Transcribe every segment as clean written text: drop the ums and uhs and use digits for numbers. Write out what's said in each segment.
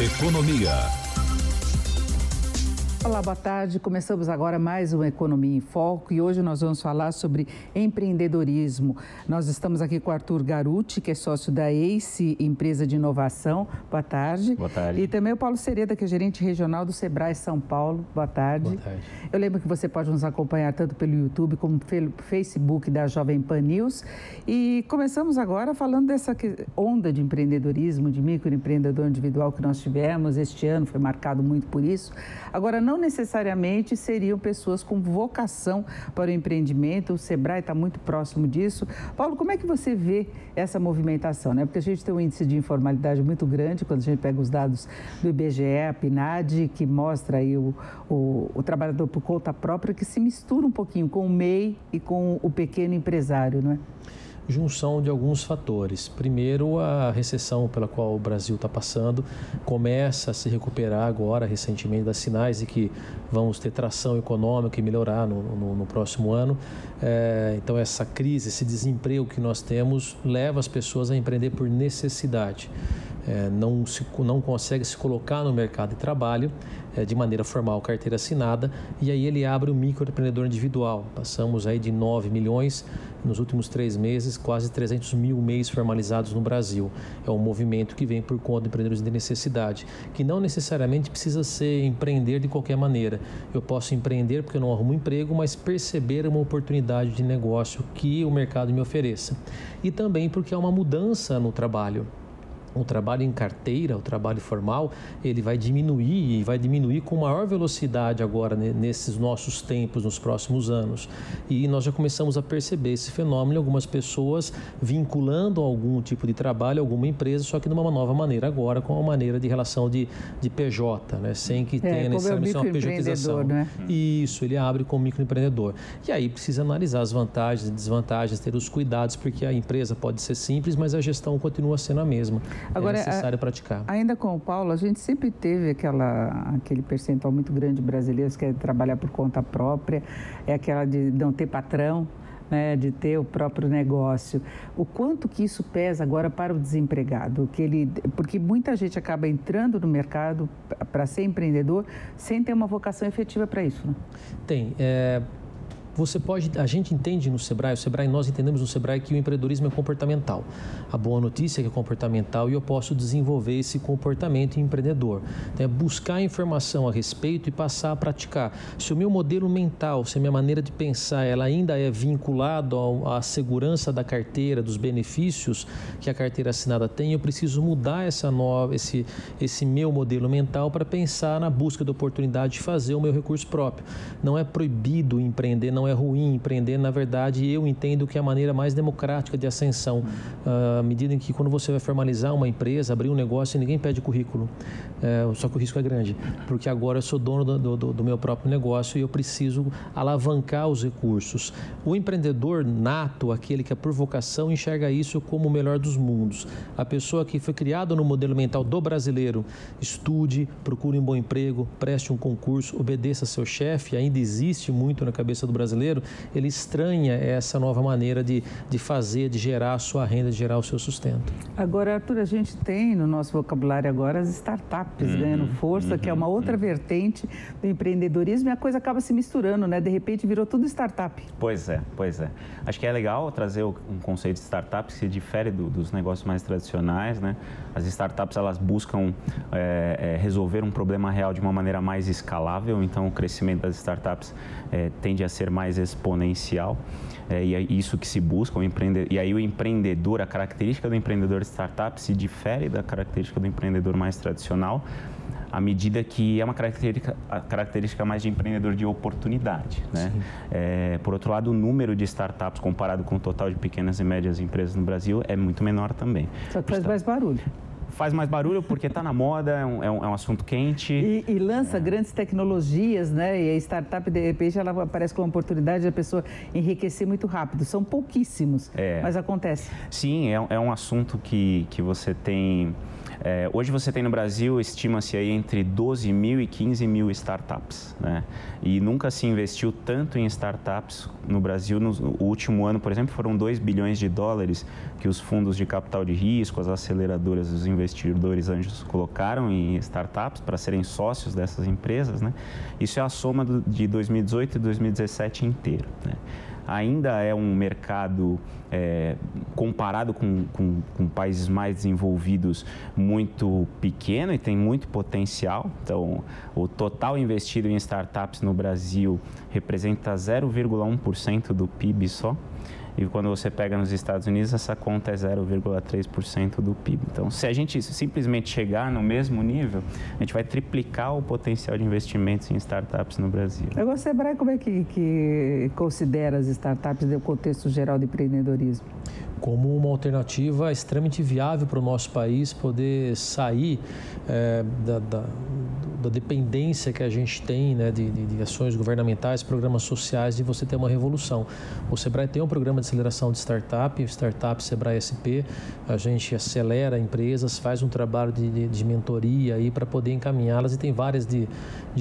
Economia. Olá, boa tarde. Começamos agora mais uma Economia em Foco e hoje nós vamos falar sobre empreendedorismo. Nós estamos aqui com o Arthur Garuti, que é sócio da ACE, empresa de inovação. Boa tarde. Boa tarde. E também o Paulo Sereda, que é gerente regional do Sebrae São Paulo. Boa tarde. Boa tarde. Eu lembro que você pode nos acompanhar tanto pelo YouTube como pelo Facebook da Jovem Pan News. E começamos agora falando dessa onda de empreendedorismo, de microempreendedor individual que nós tivemos. Este ano foi marcado muito por isso. Agora, não necessariamente seriam pessoas com vocação para o empreendimento. O Sebrae está muito próximo disso. Paulo, como é que você vê essa movimentação, né? Porque a gente tem um índice de informalidade muito grande quando a gente pega os dados do IBGE, a PNAD, que mostra aí o trabalhador por conta própria, que se mistura um pouquinho com o MEI e com o pequeno empresário, não é? Junção de alguns fatores. Primeiro, a recessão pela qual o Brasil está passando começa a se recuperar agora, recentemente, dá sinais de que vamos ter tração econômica e melhorar no próximo ano. Então, essa crise, esse desemprego que nós temos, leva as pessoas a empreender por necessidade. Não consegue se colocar no mercado de trabalho de maneira formal, carteira assinada, e aí ele abre o microempreendedor individual. Passamos aí de 9 milhões nos últimos 3 meses, quase 300 mil MEIs formalizados no Brasil. É um movimento que vem por conta de empreendedores de necessidade, que não necessariamente precisa ser empreender de qualquer maneira. Eu posso empreender porque eu não arrumo emprego, mas perceber uma oportunidade de negócio que o mercado me ofereça. E também porque há uma mudança no trabalho. O trabalho em carteira, o trabalho formal, ele vai diminuir e vai diminuir com maior velocidade agora nesses nossos tempos, nos próximos anos. E nós já começamos a perceber esse fenômeno em algumas pessoas vinculando algum tipo de trabalho, alguma empresa, só que de uma nova maneira agora, com uma maneira de relação de PJ, né? Sem que tenha necessariamente uma pejotização. Né? Isso, ele abre como microempreendedor. E aí precisa analisar as vantagens e desvantagens, ter os cuidados, porque a empresa pode ser simples, mas a gestão continua sendo a mesma. Agora, é necessário praticar. Ainda com o Paulo, a gente sempre teve aquele percentual muito grande de brasileiros que quer trabalhar por conta própria, é aquela de não ter patrão, né, de ter o próprio negócio. O quanto que isso pesa agora para o desempregado? Porque muita gente acaba entrando no mercado para ser empreendedor sem ter uma vocação efetiva para isso, né? Tem. A gente entende no Sebrae, nós entendemos no Sebrae que o empreendedorismo é comportamental. A boa notícia é que é comportamental e eu posso desenvolver esse comportamento empreendedor. Então, é buscar informação a respeito e passar a praticar. Se o meu modelo mental, se a minha maneira de pensar, ela ainda é vinculada à segurança da carteira, dos benefícios que a carteira assinada tem, eu preciso mudar esse meu modelo mental para pensar na busca da oportunidade de fazer o meu recurso próprio. Não é proibido empreender, não é ruim empreender, na verdade, eu entendo que é a maneira mais democrática de ascensão. À medida em que quando você vai formalizar uma empresa, abrir um negócio, ninguém pede currículo, só que o risco é grande, porque agora eu sou dono do meu próprio negócio e eu preciso alavancar os recursos. O empreendedor nato, aquele que é por vocação, enxerga isso como o melhor dos mundos. A pessoa que foi criada no modelo mental do brasileiro, estude, procure um bom emprego, preste um concurso, obedeça seu chefe, ainda existe muito na cabeça do brasileiro, ele estranha essa nova maneira de fazer, de gerar a sua renda, de gerar o seu sustento. Agora, Arthur, a gente tem no nosso vocabulário agora as startups ganhando força, que é uma outra vertente do empreendedorismo, e a coisa acaba se misturando, né? De repente virou tudo startup. Pois é. Acho que é legal trazer um conceito de startup que se difere dos negócios mais tradicionais, né? As startups, elas buscam resolver um problema real de uma maneira mais escalável, então o crescimento das startups tende a ser mais exponencial, e é isso que se busca, e aí o empreendedor, a característica do empreendedor de startup se difere da característica do empreendedor mais tradicional, à medida que é uma característica mais de empreendedor de oportunidade, né? Por outro lado, o número de startups comparado com o total de pequenas e médias empresas no Brasil é muito menor também. Só que faz mais barulho. Faz mais barulho porque está na moda, é um assunto quente. E lança grandes tecnologias, né? E a startup, de repente, ela aparece com uma oportunidade da pessoa enriquecer muito rápido. São pouquíssimos, mas acontece. Sim, é um assunto que você tem Hoje você tem no Brasil, estima-se aí entre 12 mil e 15 mil startups, né? E nunca se investiu tanto em startups no Brasil. No último ano, por exemplo, foram 2 bilhões de dólares que os fundos de capital de risco, as aceleradoras, os investidores anjos colocaram em startups para serem sócios dessas empresas, né? Isso é a soma de 2018 e 2017 inteiro, né? Ainda é um mercado, comparado com países mais desenvolvidos, muito pequeno e tem muito potencial. Então, o total investido em startups no Brasil representa 0,1% do PIB só. E quando você pega nos Estados Unidos, essa conta é 0,3% do PIB. Então, se a gente simplesmente chegar no mesmo nível, a gente vai triplicar o potencial de investimentos em startups no Brasil. Agora, Sebrae, como é que considera as startups no contexto geral de empreendedorismo? Como uma alternativa extremamente viável para o nosso país poder sair da dependência que a gente tem, né, de ações governamentais, programas sociais, de você ter uma revolução. O Sebrae tem um programa de aceleração de startup Sebrae SP. A gente acelera empresas, faz um trabalho de mentoria aí para poder encaminhá-las, e tem várias de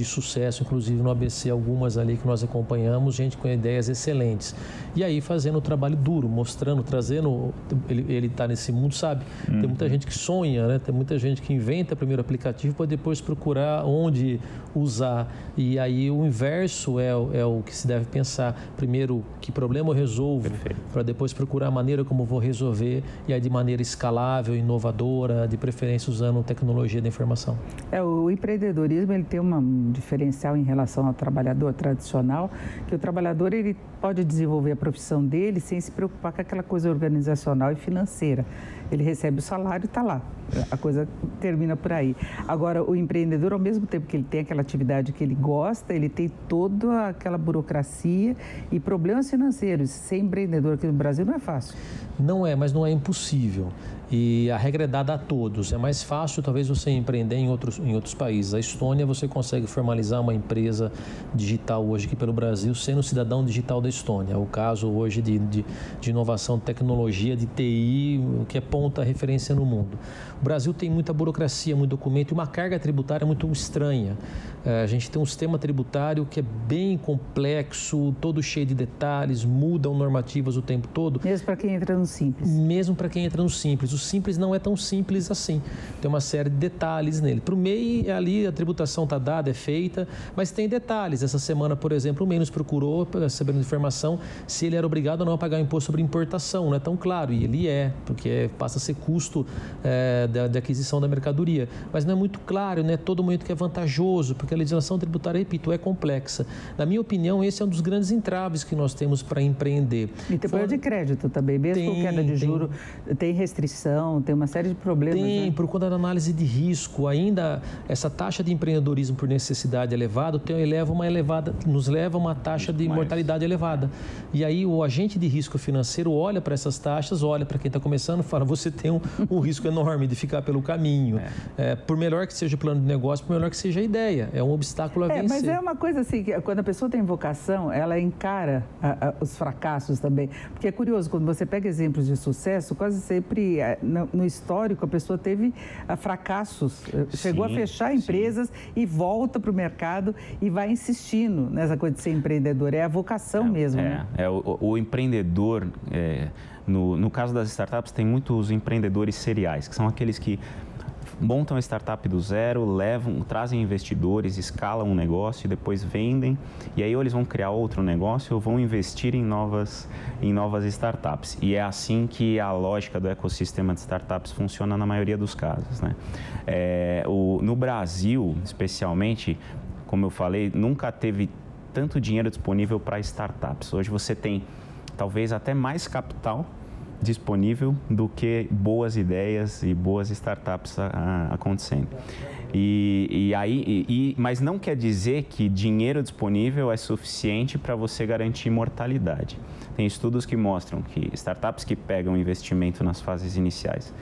sucesso, inclusive no ABC, algumas ali que nós acompanhamos, gente com ideias excelentes. E aí fazendo o trabalho duro, mostrando, trazendo, ele está nesse mundo, sabe? Tem muita gente que sonha, né? Tem muita gente que inventa primeiro o aplicativo para depois procurar onde usar. E aí o inverso é o que se deve pensar. Primeiro, que problema eu resolvo, para depois procurar a maneira como vou resolver, e aí de maneira escalável, inovadora, de preferência usando tecnologia da informação. O empreendedorismo, ele tem um diferencial em relação ao trabalhador tradicional, que o trabalhador, ele pode desenvolver a profissão dele sem se preocupar com aquela coisa organizacional e financeira. Ele recebe o salário e está lá. A coisa termina por aí. Agora, o empreendedor, ao mesmo tempo que ele tem aquela atividade que ele gosta, ele tem toda aquela burocracia e problemas financeiros. Ser empreendedor aqui no Brasil não é fácil. Não é, mas não é impossível. E a regra é dada a todos. É mais fácil, talvez, você empreender em outros países. A Estônia, você consegue formalizar uma empresa digital hoje aqui pelo Brasil, sendo cidadão digital da Estônia. É o caso hoje de inovação, tecnologia, de TI, que é ponta referência no mundo. O Brasil tem muita burocracia, muito documento e uma carga tributária muito estranha. A gente tem um sistema tributário que é bem complexo, todo cheio de detalhes, mudam normativas o tempo todo. Mesmo para quem entra no Simples. Mesmo para quem entra no Simples. O Simples não é tão simples assim. Tem uma série de detalhes nele. Para o MEI, ali a tributação está dada, é feita, mas tem detalhes. Essa semana, por exemplo, o MEI nos procurou, recebendo informação, se ele era obrigado ou não a pagar o imposto sobre importação. Não é tão claro, e ele porque passa a ser custo de aquisição da mercadoria. Mas não é muito claro, não é todo momento que é vantajoso, porque a legislação tributária, repito, é complexa. Na minha opinião, esse é um dos grandes entraves que nós temos para empreender. E tem problema de crédito também, mesmo com queda de juros, tem restrição, tem uma série de problemas. Tem, né? Por conta da análise de risco, ainda essa taxa de empreendedorismo por necessidade elevada nos leva a uma taxa de mortalidade elevada. E aí o agente de risco financeiro olha para essas taxas, olha para quem está começando e fala, você tem um risco enorme de ficar pelo caminho. Por melhor que seja o plano de negócio, por melhor que seja a ideia. É um obstáculo a vencer. Mas é uma coisa assim, que quando a pessoa tem vocação, ela encara os fracassos também. Porque é curioso, quando você pega exemplos de sucesso, quase sempre no histórico a pessoa teve fracassos. Chegou a fechar empresas e volta para o mercado e vai insistindo nessa coisa de ser empreendedor. É a vocação mesmo. Né? O empreendedor, no caso das startups, tem muitos empreendedores seriais, que são aqueles que montam a startup do zero, trazem investidores, escalam um negócio e depois vendem, e aí ou eles vão criar outro negócio ou vão investir em novas startups. E é assim que a lógica do ecossistema de startups funciona na maioria dos casos, né? No Brasil, especialmente, como eu falei, nunca teve tanto dinheiro disponível para startups. Hoje você tem talvez até mais capital disponível do que boas ideias e boas startups acontecendo. Mas não quer dizer que dinheiro disponível é suficiente para você garantir mortalidade. Tem estudos que mostram que startups que pegam investimento nas fases iniciais,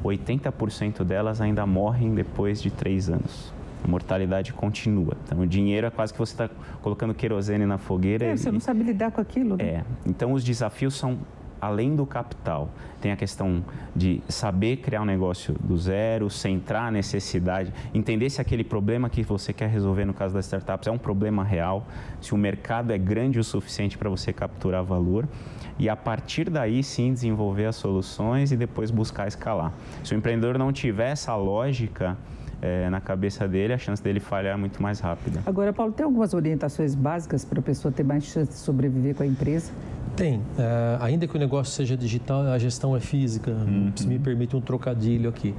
80% delas ainda morrem depois de 3 anos. A mortalidade continua. Então, o dinheiro é quase que você está colocando querosene na fogueira. Você não sabe lidar com aquilo, né? Então, os desafios são além do capital, tem a questão de saber criar um negócio do zero, centrar a necessidade, entender se aquele problema que você quer resolver no caso das startups é um problema real, se o mercado é grande o suficiente para você capturar valor e a partir daí sim desenvolver as soluções e depois buscar escalar. Se o empreendedor não tiver essa lógica na cabeça dele, a chance dele falhar é muito mais rápida. Agora, Paulo, tem algumas orientações básicas para a pessoa ter mais chance de sobreviver com a empresa? Tem. Ainda que o negócio seja digital, a gestão é física. Se me permite um trocadilho aqui.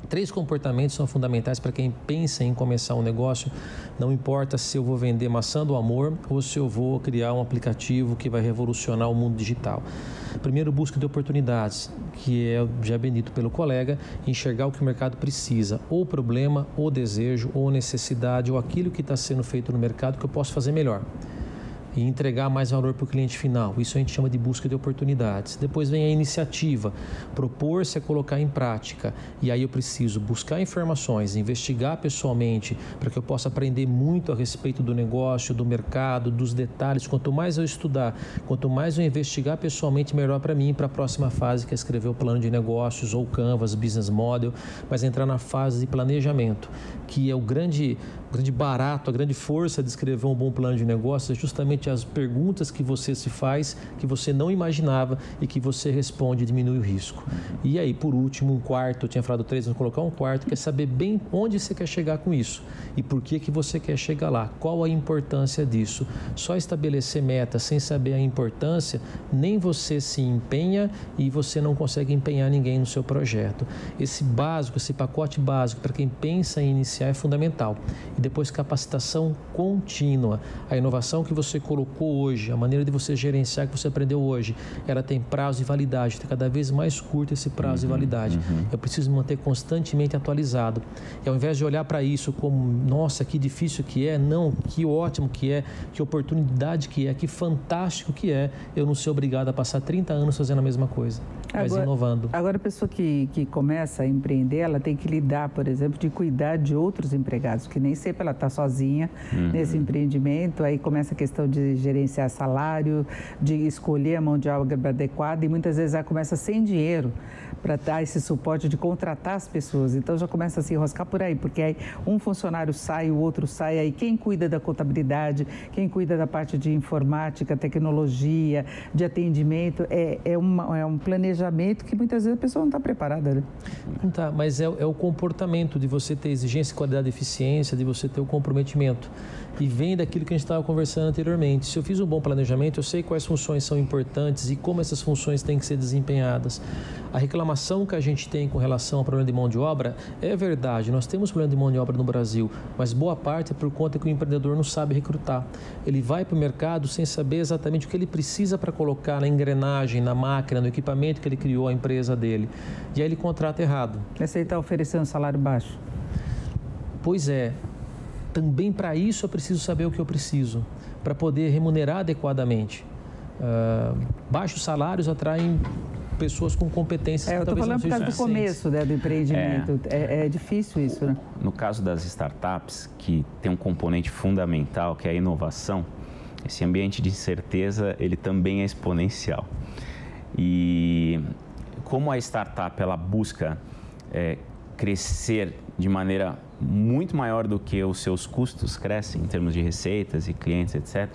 3 comportamentos são fundamentais para quem pensa em começar um negócio. Não importa se eu vou vender maçã do amor ou se eu vou criar um aplicativo que vai revolucionar o mundo digital. Primeiro, busca de oportunidades, que já é bem dito pelo colega, enxergar o que o mercado precisa, ou problema, ou desejo, ou necessidade, ou aquilo que está sendo feito no mercado que eu posso fazer melhor. E entregar mais valor para o cliente final. Isso a gente chama de busca de oportunidades. Depois vem a iniciativa, propor-se a colocar em prática. E aí eu preciso buscar informações, investigar pessoalmente, para que eu possa aprender muito a respeito do negócio, do mercado, dos detalhes. Quanto mais eu estudar, quanto mais eu investigar pessoalmente, melhor para mim, para a próxima fase, que é escrever o plano de negócios, ou Canvas, Business Model, mas entrar na fase de planejamento, que é o grande barato, a grande força de escrever um bom plano de negócios, é justamente as perguntas que você se faz, que você não imaginava e que você responde e diminui o risco. E aí, por último, um quarto, eu tinha falado 3, vamos colocar um quarto, que é saber bem onde você quer chegar com isso e por que você quer chegar lá, qual a importância disso. Só estabelecer metas sem saber a importância, nem você se empenha e você não consegue empenhar ninguém no seu projeto. Esse básico, esse pacote básico, para quem pensa em iniciar é fundamental. E depois capacitação contínua. A inovação que você colocou hoje, a maneira de você gerenciar que você aprendeu hoje, ela tem prazo de validade, está cada vez mais curto esse prazo de validade. Eu preciso me manter constantemente atualizado. E ao invés de olhar para isso como, nossa, que difícil que é, não, que ótimo que é, que oportunidade que é, que fantástico que é, eu não ser obrigado a passar 30 anos fazendo a mesma coisa, mas inovando. Agora, a pessoa que começa a empreender, ela tem que lidar, por exemplo, de cuidar de outros empregados, que nem sempre ela está sozinha nesse empreendimento, aí começa a questão de gerenciar salário, de escolher a mão de obra adequada e muitas vezes ela começa sem dinheiro para dar esse suporte de contratar as pessoas, então já começa a se enroscar por aí, porque aí um funcionário sai, o outro sai, aí quem cuida da contabilidade, quem cuida da parte de informática, tecnologia, de atendimento, é um planejamento que muitas vezes a pessoa não está preparada, né? Não tá, mas é o comportamento de você ter exigência, qualidade e eficiência, de você ter o comprometimento. E vem daquilo que a gente estava conversando anteriormente. Se eu fiz um bom planejamento, eu sei quais funções são importantes e como essas funções têm que ser desempenhadas. A reclamação que a gente tem com relação ao problema de mão de obra é verdade. Nós temos problema de mão de obra no Brasil, mas boa parte é por conta que o empreendedor não sabe recrutar. Ele vai para o mercado sem saber exatamente o que ele precisa para colocar na engrenagem, na máquina, no equipamento que ele criou a empresa dele. E aí ele contrata errado. Mas ele está oferecendo salário baixo? Pois é. Também para isso eu preciso saber o que eu preciso, para poder remunerar adequadamente. Baixos salários atraem pessoas com competências. Eu estou falando por causa do começo, né, do empreendimento. É difícil isso, né? No caso das startups, que tem um componente fundamental, que é a inovação, esse ambiente de incerteza, ele também é exponencial. E como a startup ela busca crescer de maneira muito maior do que os seus custos crescem em termos de receitas e clientes, etc.,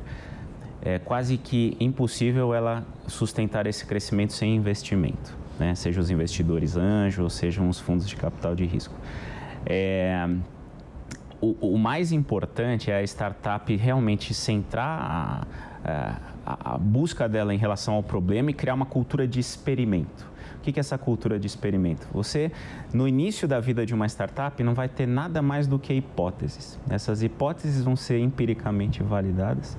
é quase que impossível ela sustentar esse crescimento sem investimento, né? Seja os investidores anjos, sejam os fundos de capital de risco. O mais importante é a startup realmente centrar a busca dela em relação ao problema e criar uma cultura de experimento. O que é essa cultura de experimento? Você, no início da vida de uma startup, não vai ter nada mais do que hipóteses. Essas hipóteses vão ser empiricamente validadas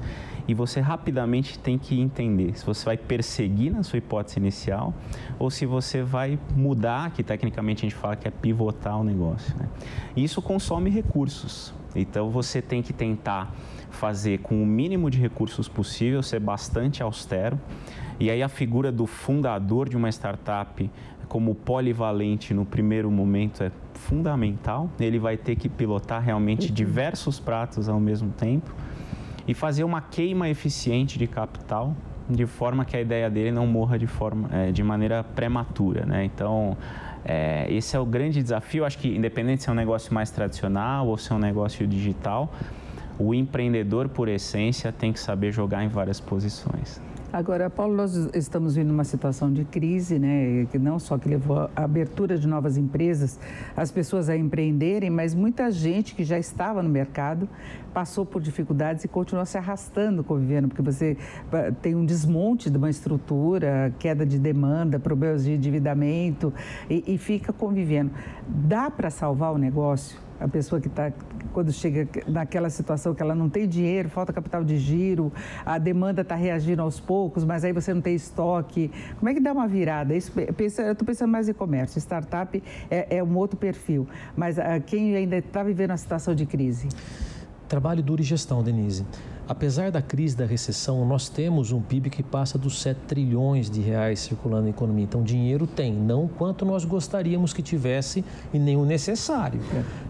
e você rapidamente tem que entender se você vai perseguir na sua hipótese inicial ou se você vai mudar, que tecnicamente a gente fala que é pivotar o negócio, né? Isso consome recursos, então você tem que tentar fazer com o mínimo de recursos possível, ser bastante austero. E aí a figura do fundador de uma startup como polivalente no primeiro momento é fundamental. Ele vai ter que pilotar realmente diversos pratos ao mesmo tempo e fazer uma queima eficiente de capital de forma que a ideia dele não morra de maneira prematura, né? Então, esse é o grande desafio. Acho que, independente se é um negócio mais tradicional ou se é um negócio digital, o empreendedor, por essência, tem que saber jogar em várias posições. Agora, Paulo, nós estamos vivendo uma situação de crise, né? Que não só que levou à abertura de novas empresas, as pessoas a empreenderem, mas muita gente que já estava no mercado passou por dificuldades e continua se arrastando, convivendo, porque você tem um desmonte de uma estrutura, queda de demanda, problemas de endividamento e fica convivendo. Dá para salvar o negócio? A pessoa que está, quando chega naquela situação que ela não tem dinheiro, falta capital de giro, a demanda está reagindo aos poucos, mas aí você não tem estoque. Como é que dá uma virada? Eu estou pensando mais em comércio. Startup é um outro perfil, mas quem ainda está vivendo uma situação de crise? Trabalho duro e gestão, Denise. Apesar da crise da recessão, nós temos um PIB que passa dos 7 trilhões de reais circulando na economia. Então, dinheiro tem, não quanto nós gostaríamos que tivesse e nem o necessário,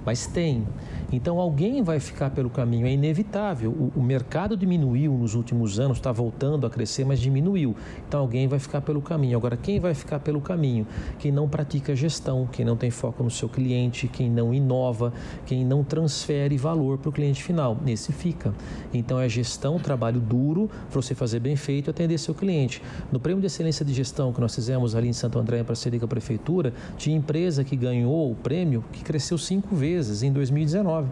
mas tem. Então, alguém vai ficar pelo caminho, é inevitável. O mercado diminuiu nos últimos anos, está voltando a crescer, mas diminuiu. Então, alguém vai ficar pelo caminho. Agora, quem vai ficar pelo caminho? Quem não pratica gestão, quem não tem foco no seu cliente, quem não inova, quem não transfere valor para o cliente final. Esse fica. Então, é gestão, trabalho duro, para você fazer bem feito e atender seu cliente. No Prêmio de Excelência de Gestão que nós fizemos ali em Santo André, em parceria com a Prefeitura, tinha empresa que ganhou o prêmio que cresceu 5 vezes em 2019.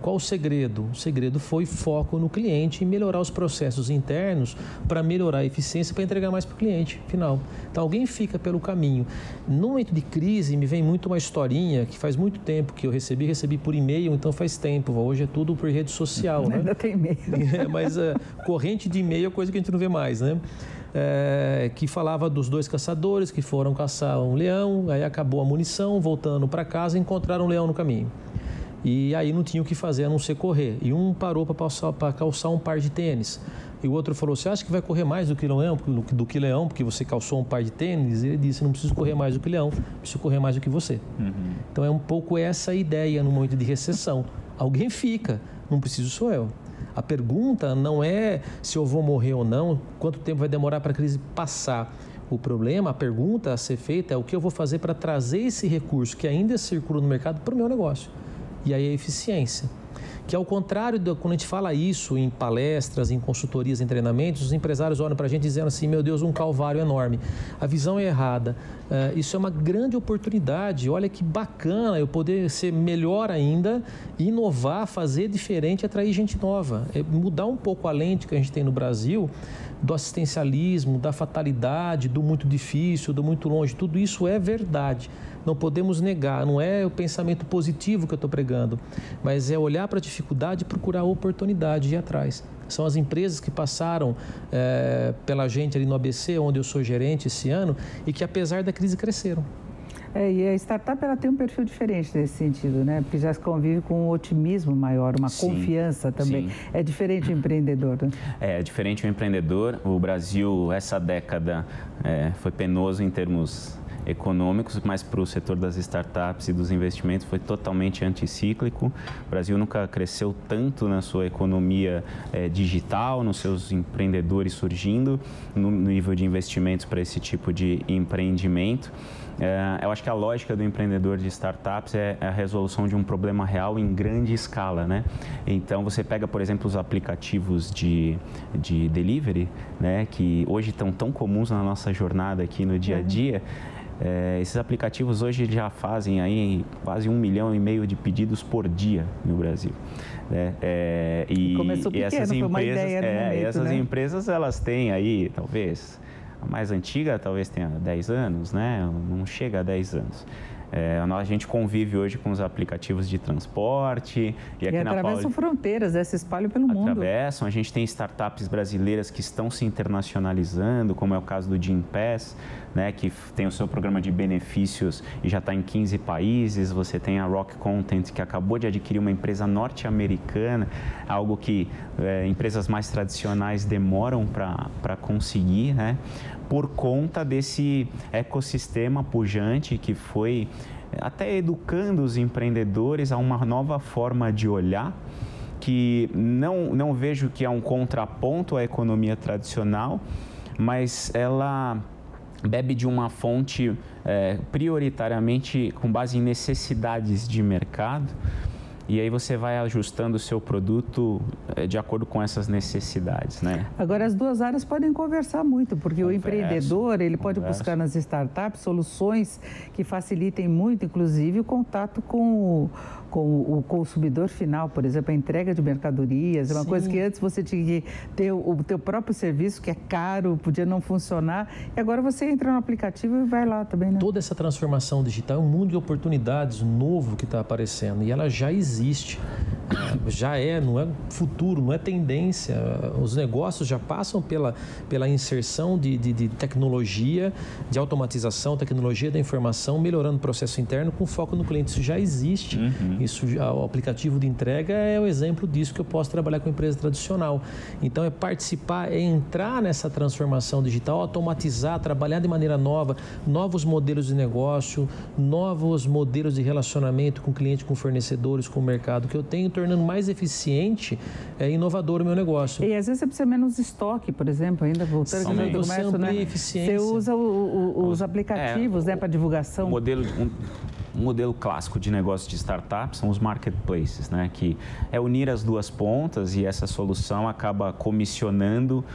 Qual o segredo? O segredo foi foco no cliente e melhorar os processos internos para melhorar a eficiência, para entregar mais para o cliente final. Então, alguém fica pelo caminho. No momento de crise, me vem muito uma historinha que faz muito tempo que eu recebi por e-mail, então faz tempo. Hoje é tudo por rede social, né? Ainda tem e-mail. Mas corrente de e-mail é coisa que a gente não vê mais, né? Que falava dos 2 caçadores que foram caçar um leão, aí acabou a munição, voltando para casa, encontraram um leão no caminho. E aí não tinha o que fazer a não ser correr. E um parou para calçar um par de tênis. E o outro falou, você acha que vai correr mais do que leão, porque você calçou um par de tênis? E ele disse, não preciso correr mais do que leão, preciso correr mais do que você. Então é um pouco essa ideia no momento de recessão. Alguém fica, não preciso sou eu. A pergunta não é se eu vou morrer ou não, quanto tempo vai demorar para a crise passar. O problema, a pergunta a ser feita é o que eu vou fazer para trazer esse recurso que ainda circula no mercado para o meu negócio. E aí a eficiência, que ao contrário, quando a gente fala isso em palestras, em consultorias, em treinamentos, os empresários olham para a gente dizendo assim, meu Deus, um calvário enorme. A visão é errada. Isso é uma grande oportunidade. Olha que bacana eu poder ser melhor ainda, inovar, fazer diferente, atrair gente nova. Mudar um pouco a lente que a gente tem no Brasil, do assistencialismo, da fatalidade, do muito difícil, do muito longe. Tudo isso é verdade. Não podemos negar, não é o pensamento positivo que eu estou pregando, mas é olhar para a dificuldade e procurar a oportunidade de ir atrás. São as empresas que passaram pela gente ali no ABC, onde eu sou gerente esse ano, e que apesar da crise cresceram. E a startup ela tem um perfil diferente nesse sentido, né? Porque já se convive com um otimismo maior, uma confiança também. Sim. É diferente o empreendedor, né? É diferente o empreendedor. O Brasil, essa década, foi penoso em termos econômicos, mas para o setor das startups e dos investimentos foi totalmente anticíclico. O Brasil nunca cresceu tanto na sua economia digital, nos seus empreendedores surgindo, no nível de investimentos para esse tipo de empreendimento. Eu acho que a lógica do empreendedor de startups é a resolução de um problema real em grande escala, né? Então, você pega, por exemplo, os aplicativos de delivery, né, que hoje estão tão comuns na nossa jornada aqui no dia a dia. Esses aplicativos hoje já fazem aí quase 1,5 milhão de pedidos por dia no Brasil. E começou pequeno, essas foi uma empresas, ideia no momento, essas né? empresas, elas têm aí, talvez, a mais antiga talvez tenha 10 anos, né? Não chega a 10 anos. A gente convive hoje com os aplicativos de transporte. E atravessam fronteiras, se espalham pelo mundo. Atravessam. A gente tem startups brasileiras que estão se internacionalizando, como é o caso do Gympass, né, que tem o seu programa de benefícios e já está em 15 países. Você tem a Rock Content, que acabou de adquirir uma empresa norte-americana, algo que empresas mais tradicionais demoram para conseguir, né? Por conta desse ecossistema pujante que foi até educando os empreendedores a uma nova forma de olhar, que não vejo que é um contraponto à economia tradicional, mas ela bebe de uma fonte prioritariamente com base em necessidades de mercado. E aí você vai ajustando o seu produto de acordo com essas necessidades, né? Agora, as duas áreas podem conversar muito, porque o empreendedor, ele pode buscar nas startups soluções que facilitem muito, inclusive, o contato com o consumidor final, por exemplo, a entrega de mercadorias, é uma coisa que antes você tinha que ter o teu próprio serviço, que é caro, podia não funcionar, e agora você entra no aplicativo e vai lá também, né? Toda essa transformação digital é um mundo de oportunidades novo que está aparecendo, e ela já existe, não é futuro, não é tendência, os negócios já passam pela inserção de tecnologia, de automatização, tecnologia da informação, melhorando o processo interno com foco no cliente, isso já existe. O aplicativo de entrega é o exemplo disso, que eu posso trabalhar com empresa tradicional. Então, é participar, é entrar nessa transformação digital, automatizar, trabalhar de maneira nova, novos modelos de negócio, novos modelos de relacionamento com cliente, com fornecedores, com o mercado que eu tenho, tornando mais eficiente e inovador o meu negócio. E às vezes você precisa menos estoque, por exemplo, ainda voltando ao comércio, né? Eficiência. Você usa os aplicativos, né, para divulgação. Um modelo clássico de negócio de startup são os marketplaces, né? Que é unir as duas pontas, e essa solução acaba comissionando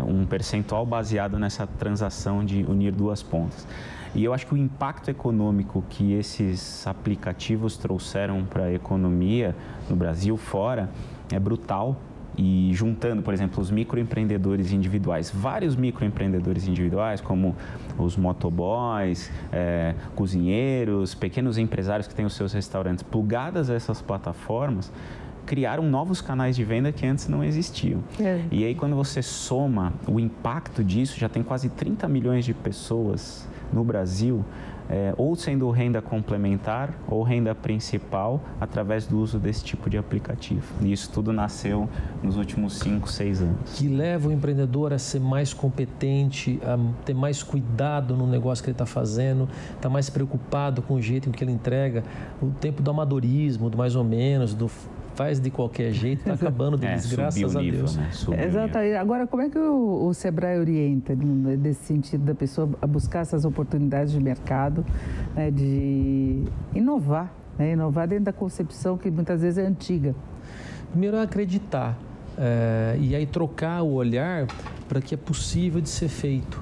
um percentual baseado nessa transação de unir duas pontas. E eu acho que o impacto econômico que esses aplicativos trouxeram para a economia no Brasil, fora, é brutal. E juntando, por exemplo, os microempreendedores individuais, vários microempreendedores individuais, como os motoboys, cozinheiros, pequenos empresários que têm os seus restaurantes, plugadas a essas plataformas, criaram novos canais de venda que antes não existiam. E aí, quando você soma o impacto disso, já tem quase 30 milhões de pessoas no Brasil, ou sendo renda complementar ou renda principal através do uso desse tipo de aplicativo. E isso tudo nasceu nos últimos 5, 6 anos. Que leva o empreendedor a ser mais competente, a ter mais cuidado no negócio que ele está fazendo, está mais preocupado com o jeito em que ele entrega. O tempo do amadorismo, do mais ou menos, do faz de qualquer jeito, está acabando de graças a Deus. Né? Exato. Agora, como é que o Sebrae orienta nesse sentido da pessoa a buscar essas oportunidades de mercado, né, de inovar, né, inovar dentro da concepção que muitas vezes é antiga? Primeiro é acreditar e aí trocar o olhar para que é possível de ser feito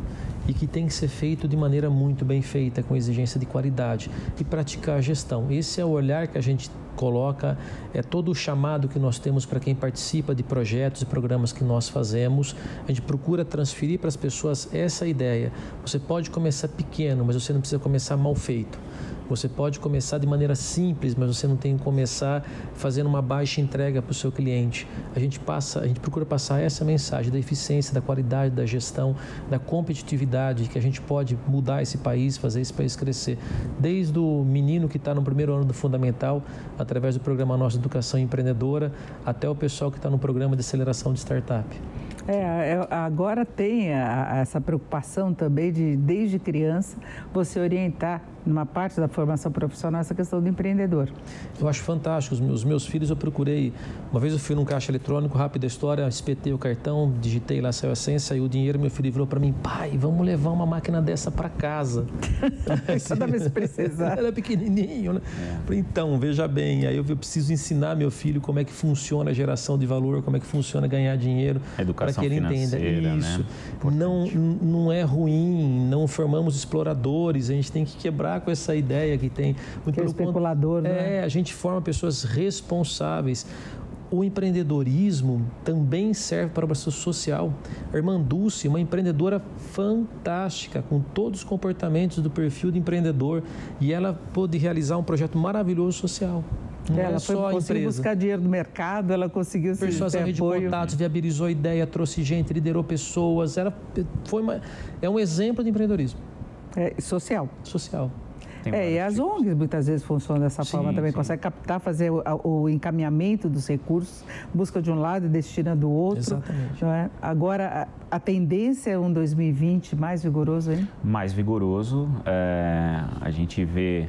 e que tem que ser feito de maneira muito bem feita, com exigência de qualidade, e praticar a gestão. Esse é o olhar que a gente coloca, é todo o chamado que nós temos para quem participa de projetos e programas que nós fazemos. A gente procura transferir para as pessoas essa ideia. Você pode começar pequeno, mas você não precisa começar mal feito. Você pode começar de maneira simples, mas você não tem que começar fazendo uma baixa entrega para o seu cliente. A gente procura passar essa mensagem da eficiência, da qualidade, da gestão, da competitividade, que a gente pode mudar esse país, fazer esse país crescer. Desde o menino que está no primeiro ano do fundamental, através do programa Nossa Educação Empreendedora, até o pessoal que está no programa de aceleração de startup. Agora tem essa preocupação também de, desde criança, você orientar numa parte da formação profissional essa questão do empreendedor. Eu acho fantástico. Os meus filhos eu procurei, uma vez eu fui num caixa eletrônico, rápida história, espetei o cartão, digitei lá, saiu a senha, saiu o dinheiro, meu filho virou para mim: pai, vamos levar uma máquina dessa para casa. Toda vez que precisar. Era pequenininho, né? Falei, então, veja bem, aí eu preciso ensinar meu filho como é que funciona a geração de valor, como é que funciona ganhar dinheiro, para que ele entenda isso. Né? Não é ruim, não formamos exploradores, a gente tem que quebrar com essa ideia que tem. Muito que é especulador, né? A gente forma pessoas responsáveis. O empreendedorismo também serve para o processo social. A irmã Dulce, uma empreendedora fantástica, com todos os comportamentos do perfil de empreendedor, e ela pôde realizar um projeto maravilhoso social. Ela conseguiu buscar dinheiro no mercado, ela conseguiu pessoas a rede de contatos, viabilizou a ideia, trouxe gente, liderou pessoas. É um exemplo de empreendedorismo. Social. E as ONGs muitas vezes funcionam dessa forma também, consegue captar, fazer o encaminhamento dos recursos, busca de um lado e destina do outro. Exatamente. Não é? Agora, a tendência é um 2020 mais vigoroso, hein? Mais vigoroso. A gente vê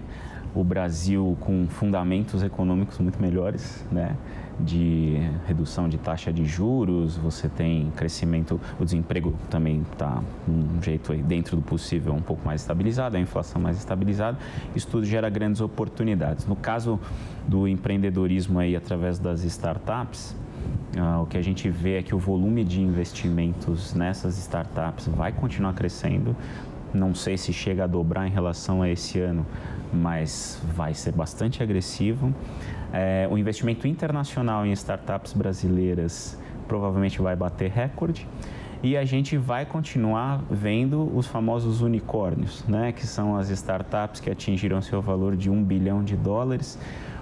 o Brasil com fundamentos econômicos muito melhores, né? de redução de taxa de juros, você tem crescimento, o desemprego também está um jeito aí dentro do possível um pouco mais estabilizado, a inflação mais estabilizada, isso tudo gera grandes oportunidades. No caso do empreendedorismo aí através das startups, o que a gente vê é que o volume de investimentos nessas startups vai continuar crescendo. Não sei se chega a dobrar em relação a esse ano, mas vai ser bastante agressivo. O investimento internacional em startups brasileiras provavelmente vai bater recorde. E a gente vai continuar vendo os famosos unicórnios, né? Que são as startups que atingiram seu valor de $1 bilhão.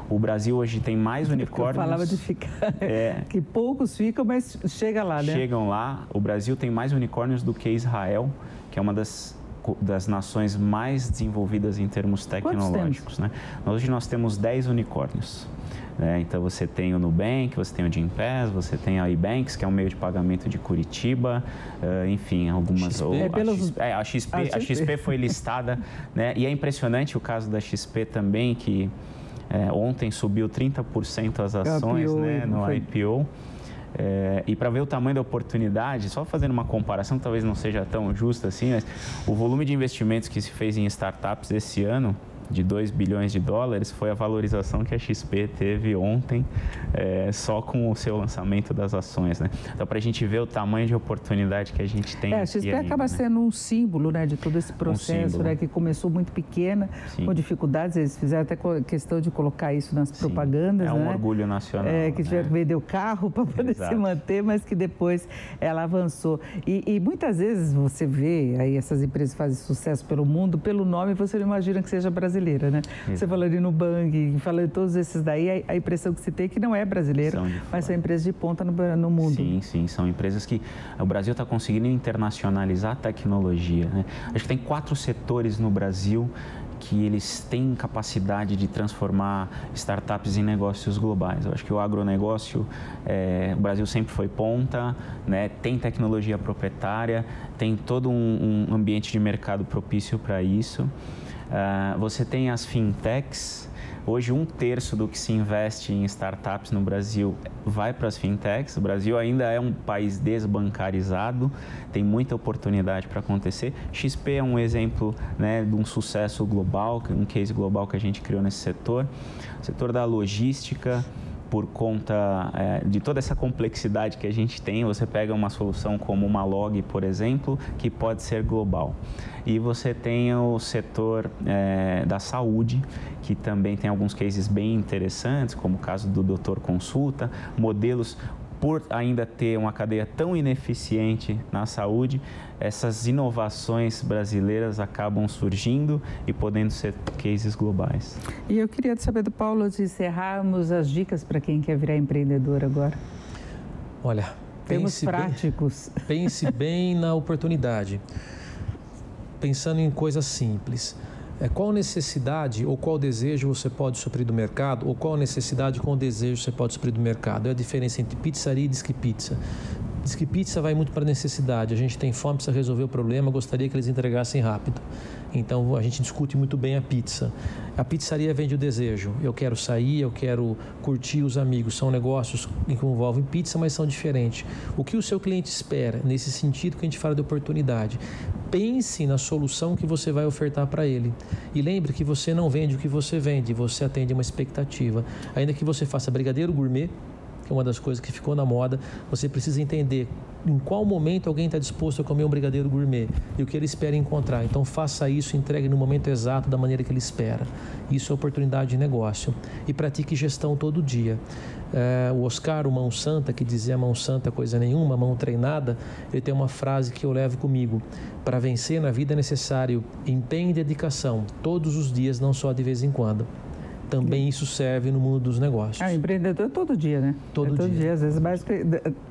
O Brasil hoje tem mais unicórnios. Eu falava de ficar, que poucos ficam, mas chega lá, né? Chegam lá. O Brasil tem mais unicórnios do que Israel, que é uma das nações mais desenvolvidas em termos tecnológicos, né? Hoje nós temos 10 unicórnios. Então, você tem o Nubank, você tem o Gympass, você tem a iBanks, que é um meio de pagamento de Curitiba, enfim, algumas... XP. A XP foi listada, né? E é impressionante o caso da XP também, que ontem subiu 30% as ações, né, no IPO. E para ver o tamanho da oportunidade, só fazendo uma comparação que talvez não seja tão justa assim, mas o volume de investimentos que se fez em startups esse ano, de $2 bilhões, foi a valorização que a XP teve ontem, só com o seu lançamento das ações, né? Então, para a gente ver o tamanho de oportunidade que a gente tem. A XP acaba sendo um símbolo, né, de todo esse processo, né, que começou muito pequena, com dificuldades. Eles fizeram até questão de colocar isso nas propagandas. É um né? orgulho nacional. Que tiveram que vender o carro para poder se manter, mas que depois ela avançou. E muitas vezes você vê aí essas empresas que fazem sucesso pelo mundo, pelo nome você não imagina que seja brasileira, né? Exato. Você falou de Nubank, falou de todos esses daí, a impressão que se tem é que não é brasileira, mas são empresas de ponta no mundo. Sim, são empresas que o Brasil está conseguindo internacionalizar a tecnologia, né? Acho que tem 4 setores no Brasil que eles têm capacidade de transformar startups em negócios globais. Eu acho que o agronegócio, o Brasil sempre foi ponta, né? Tem tecnologia proprietária, tem todo um ambiente de mercado propício para isso. Você tem as fintechs. Hoje, 1/3 do que se investe em startups no Brasil vai para as fintechs. O Brasil ainda é um país desbancarizado, tem muita oportunidade para acontecer. XP é um exemplo, né, de um sucesso global, um case global que a gente criou nesse setor. O setor da logística, por conta de toda essa complexidade que a gente tem, você pega uma solução como uma Log, por exemplo, que pode ser global. E você tem o setor da saúde, que também tem alguns cases bem interessantes, como o caso do Doutor Consulta, modelos por ainda ter uma cadeia tão ineficiente na saúde, essas inovações brasileiras acabam surgindo e podendo ser cases globais. E eu queria saber do Paulo, antes de encerrarmos, as dicas para quem quer virar empreendedor agora. Olha, termos práticos. Pense bem na oportunidade, pensando em coisas simples. Qual necessidade ou qual desejo você pode suprir do mercado, ou qual necessidade com desejo você pode suprir do mercado? É a diferença entre pizzaria e disque pizza. Disque pizza vai muito para necessidade. A gente tem fome, precisa resolver o problema, gostaria que eles entregassem rápido. Então, a gente discute muito bem a pizza. A pizzaria vende o desejo. Eu quero sair, eu quero curtir os amigos. São negócios que envolvem pizza, mas são diferentes. O que o seu cliente espera, nesse sentido que a gente fala de oportunidade? Pense na solução que você vai ofertar para ele. E lembre que você não vende o que você vende, você atende uma expectativa. Ainda que você faça brigadeiro gourmet, que é uma das coisas que ficou na moda, você precisa entender em qual momento alguém está disposto a comer um brigadeiro gourmet e o que ele espera encontrar. Então, faça isso, entregue no momento exato, da maneira que ele espera. Isso é oportunidade de negócio. E pratique gestão todo dia. O Oscar, o Mão Santa, que dizia mão santa coisa nenhuma, mão treinada, ele tem uma frase que eu levo comigo. Para vencer na vida é necessário empenho e dedicação, todos os dias, não só de vez em quando. Também isso serve no mundo dos negócios. O empreendedor é todo dia, né? Todo dia.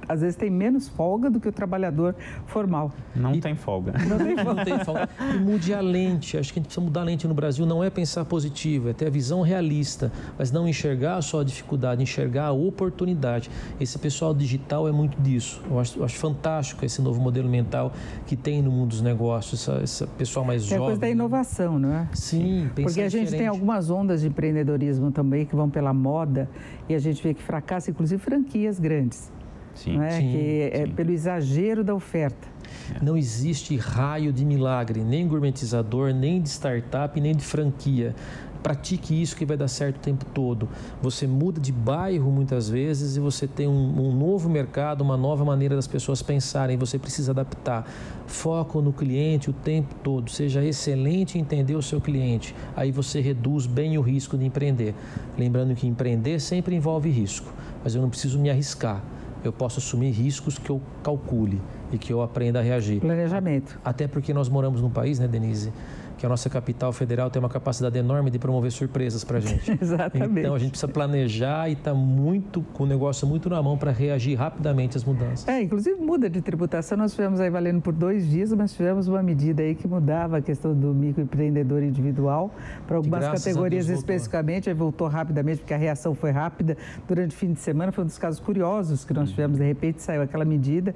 Às vezes tem menos folga do que o trabalhador formal. Não tem folga. Não tem folga. E mude a lente. Acho que a gente precisa mudar a lente no Brasil. Não é pensar positivo, é ter a visão realista, mas não enxergar só a dificuldade, enxergar a oportunidade. Esse pessoal digital é muito disso. Eu acho fantástico esse novo modelo mental que tem no mundo dos negócios, esse pessoal mais jovem. É a coisa da inovação, não é? Sim, porque a gente tem algumas ondas de empreendedorismo empreendedorismo também, que vão pela moda, e a gente vê que fracassa, inclusive, franquias grandes. Sim, não é? sim, que é sim. pelo exagero da oferta. Não existe raio de milagre, nem gourmetizador, nem de startup, nem de franquia. Pratique isso que vai dar certo o tempo todo. Você muda de bairro muitas vezes e você tem um novo mercado, uma nova maneira das pessoas pensarem. Você precisa adaptar. Foco no cliente o tempo todo. Seja excelente em entender o seu cliente. Aí você reduz bem o risco de empreender. Lembrando que empreender sempre envolve risco, mas eu não preciso me arriscar. Eu posso assumir riscos que eu calcule e que eu aprenda a reagir. Planejamento. Até porque nós moramos num país, né, Denise, que a nossa capital federal tem uma capacidade enorme de promover surpresas para a gente. Exatamente. Então, a gente precisa planejar e estar com o negócio muito na mão para reagir rapidamente às mudanças. Inclusive muda de tributação. Nós tivemos aí valendo por 2 dias, mas tivemos uma medida aí que mudava a questão do microempreendedor individual para algumas categorias especificamente. Aí voltou rapidamente, porque a reação foi rápida durante o fim de semana. Foi um dos casos curiosos que nós tivemos. De repente saiu aquela medida.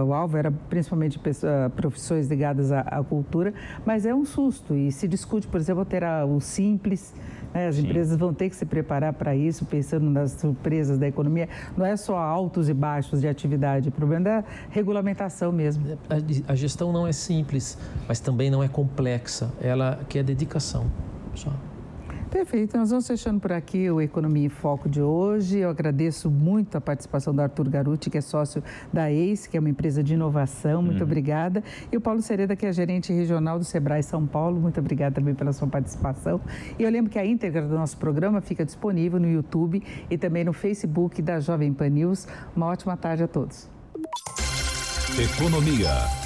O alvo era principalmente profissões ligadas à cultura, mas é um susto e se discute, por exemplo, ter o simples, né? As empresas vão ter que se preparar para isso, pensando nas surpresas da economia. Não é só altos e baixos de atividade, o problema é a regulamentação mesmo. A gestão não é simples, mas também não é complexa, ela quer dedicação só. Perfeito, nós vamos fechando por aqui o Economia em Foco de hoje. Eu agradeço muito a participação do Arthur Garuti, que é sócio da ACE, que é uma empresa de inovação. Muito obrigada. E o Paulo Sereda, que é gerente regional do Sebrae São Paulo. Muito obrigada também pela sua participação. E eu lembro que a íntegra do nosso programa fica disponível no YouTube e também no Facebook da Jovem Pan News. Uma ótima tarde a todos. Economia.